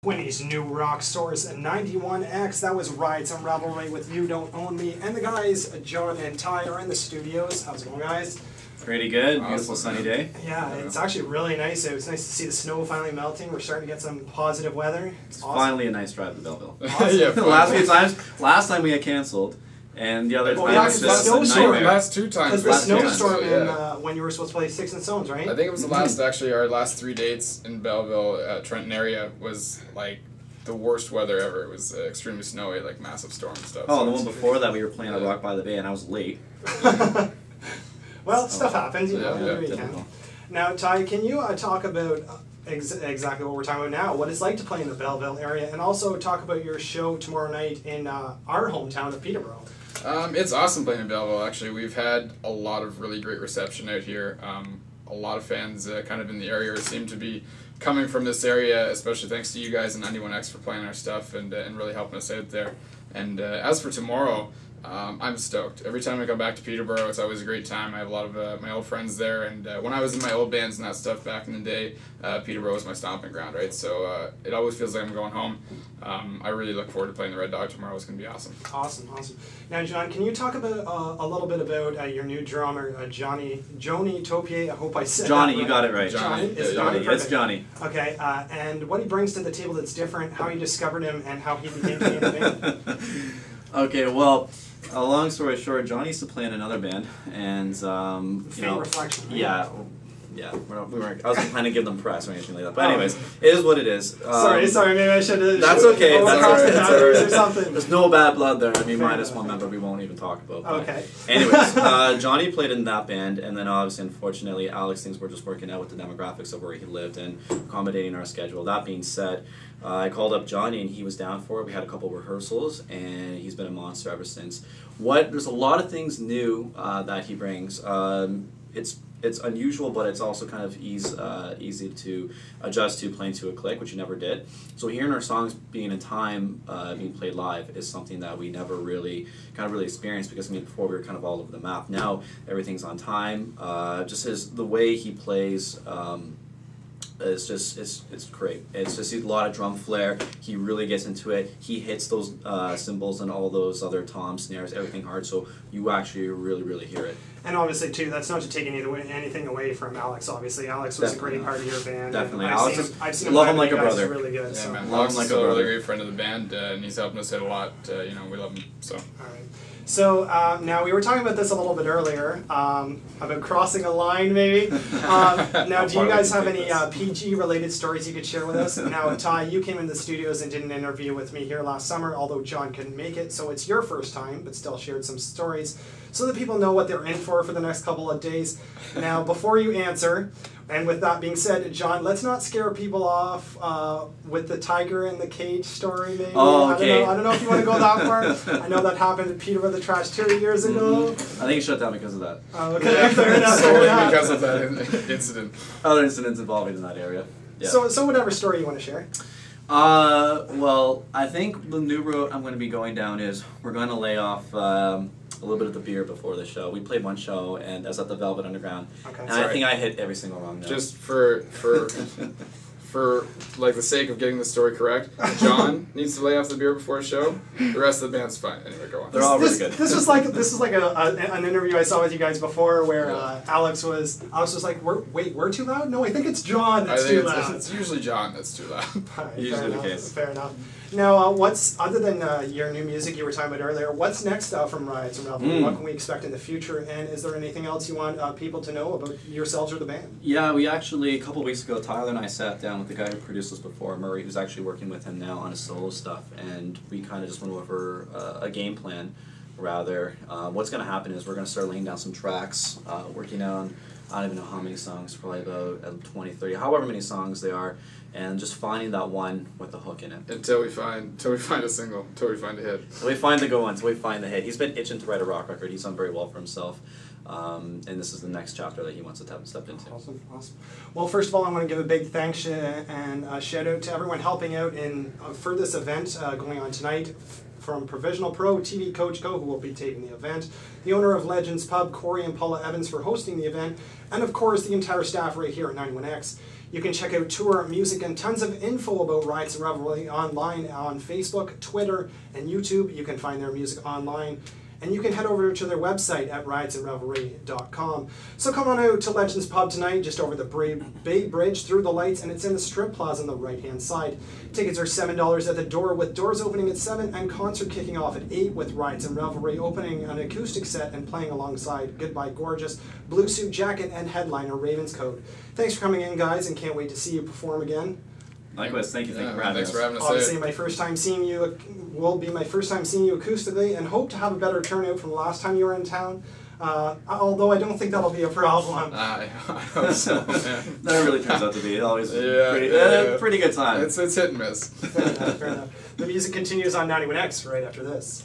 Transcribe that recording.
Winnie's New Rock Source 91X. That was Riots Revelry with You Don't Own Me. And the guys, Jon and Ty, are in the studios. How's it going, guys? Pretty good. Awesome. Beautiful sunny day. Yeah, it's actually really nice. It was nice to see the snow finally melting. We're starting to get some positive weather. It's awesome. Finally a nice drive to Belleville. Awesome. Yeah, last time we had canceled, and the other time yeah, was because just the a snowstorm. nightmare. Last two times. Because the last snowstorm two in, times, when you were supposed to play Sticks and Stones, right? I think it was the last, actually, our last 3 dates in Belleville, Trenton area, was like the worst weather ever. It was extremely snowy, like massive storm and stuff. Oh, so the one before that we were playing at Rock by the Bay, and I was late. Well, stuff happens, you know. Yeah, You can. Now, Ty, can you talk about exactly what we're talking about now, what it's like to play in the Belleville area, and also talk about your show tomorrow night in our hometown of Peterborough? It's awesome playing in Belleville, actually. We've had a lot of really great reception out here. A lot of fans kind of in the area seem to be coming from this area, especially thanks to you guys and 91X for playing our stuff and really helping us out there. And as for tomorrow, I'm stoked. Every time I go back to Peterborough, it's always a great time. I have a lot of my old friends there, and when I was in my old bands and that stuff back in the day, Peterborough was my stomping ground, right? So it always feels like I'm going home. I really look forward to playing the Red Dog tomorrow. It's going to be awesome. Awesome, awesome. Now, Jon, can you talk about a little bit about your new drummer, Joni Topier? I hope I said Johnny, that right. you got it right. Johnny? It's Johnny. Johnny? It's Johnny. Okay, and what he brings to the table that's different, how you discovered him, and how he became to be in the band. Okay, well, a long story short, Johnny used to play in another band, and Faint Reflection, right? yeah, we weren't. I wasn't planning to give them press or anything like that. But anyways, it is what it is. Sorry, maybe I should have. That's okay. That's all right. That's or something. There's no bad blood there. I mean, Fair minus enough. one member we won't even talk about. But Okay. anyways, Johnny played in that band, and then obviously, unfortunately, Alex, things were just working out with the demographics of where he lived and accommodating our schedule. That being said, I called up Johnny, and he was down for it. We had a couple rehearsals, and he's been a monster ever since. There's a lot of things new that he brings. It's unusual, but it's also kind of easy to adjust to playing to a click, which you never did. So hearing our songs being in time, being played live, is something that we never really experienced, because I mean, before we were kind of all over the map. Now everything's on time. The way he plays. It's great. It's just a lot of drum flair. He really gets into it. He hits those cymbals and all those other toms, snares, everything hard. So you actually really hear it. And obviously, too, that's not to take anything away from Alex. Obviously, Alex was Definitely a great part of your band. Definitely, I've seen him love him live, like and a you guys brother. are really good. Yeah, So. man. Love him Alex like is a a brother. really great friend of the band, and he's helping us out a lot. We love him. So. All right. So now we were talking about this a little bit earlier about crossing a line, maybe. Now, do you guys have any PG-related stories you could share with us? Now, Ty, you came into the studios and did an interview with me here last summer, although Jon couldn't make it, so it's your first time, but still shared some stories so that people know what they're in for the next couple of days. Now, before you answer, and with that being said, Jon, let's not scare people off with the tiger in the cage story, maybe. Oh, okay. I don't know if you want to go that far. I know that happened at Peterborough the Trash 2 years ago. I think he shut down because of that. Oh, okay, fair enough. Fair Solely enough. because of that incident. Other incidents involving in that area. Yeah. So whatever story you want to share. Well, I think the new route I'm going to be going down is we're going to lay off a little bit of the beer before the show. We played one show, and I was at the Velvet Underground, Okay. and I think I hit every single wrong note. Just for like the sake of getting the story correct, Jon needs to lay off the beer before a show. The rest of the band's fine. Anyway, go on. They're all really good. This was like an interview I saw with you guys before where Alex was like, we're too loud? No, I think it's Jon that's too loud. It's usually Jon that's too loud. Right, Usually fair the enough, case. Fair enough. Now, what's other than your new music you were talking about earlier? What's next from Riots Revelry? What can we expect in the future? And is there anything else you want people to know about yourselves or the band? Yeah, we actually, a couple weeks ago, Tyler and I sat down with the guy who produced us before, Murray, who's actually working with him now on his solo stuff, and we kind of just went over a game plan, rather. What's going to happen is we're going to start laying down some tracks, working on, I don't even know how many songs, probably about 20, 30, however many songs they are, and just finding that one with the hook in it. Until we find a single, until we find a hit. Until we find the go on, until we find the hit. He's been itching to write a rock record. He's done very well for himself. And this is the next chapter that he wants to step into. Awesome. Well, first of all, I want to give a big thanks and a shout out to everyone helping out for this event going on tonight. From Provisional Pro, TV Coach Co, who will be taping the event, the owner of Legends Pub, Corey and Paula Evans, for hosting the event, and of course the entire staff right here at 91X. You can check out tour, music, and tons of info about Riots and Revelry online on Facebook, Twitter, and YouTube. You can find their music online. And you can head over to their website at riotsandrevelry.com. So come on out to Legends Pub tonight, just over the Bay Bridge through the lights, and it's in the Strip Plaza on the right-hand side. Tickets are $7 at the door, with doors opening at 7 and concert kicking off at 8 with Riots and Revelry opening an acoustic set and playing alongside Goodbye Gorgeous, Blue Suit Jacket, and headliner Ravenscoat. Thanks for coming in, guys, and can't wait to see you perform again. Likewise, thank you for having us. Thanks for having us. Obviously, my first time seeing you will be my first time seeing you acoustically, and hope to have a better turnout from the last time you were in town. Although I don't think that'll be a problem. I hope so. That really turns out to be always pretty good time. It's hit and miss. Fair enough, fair enough. The music continues on 91X right after this.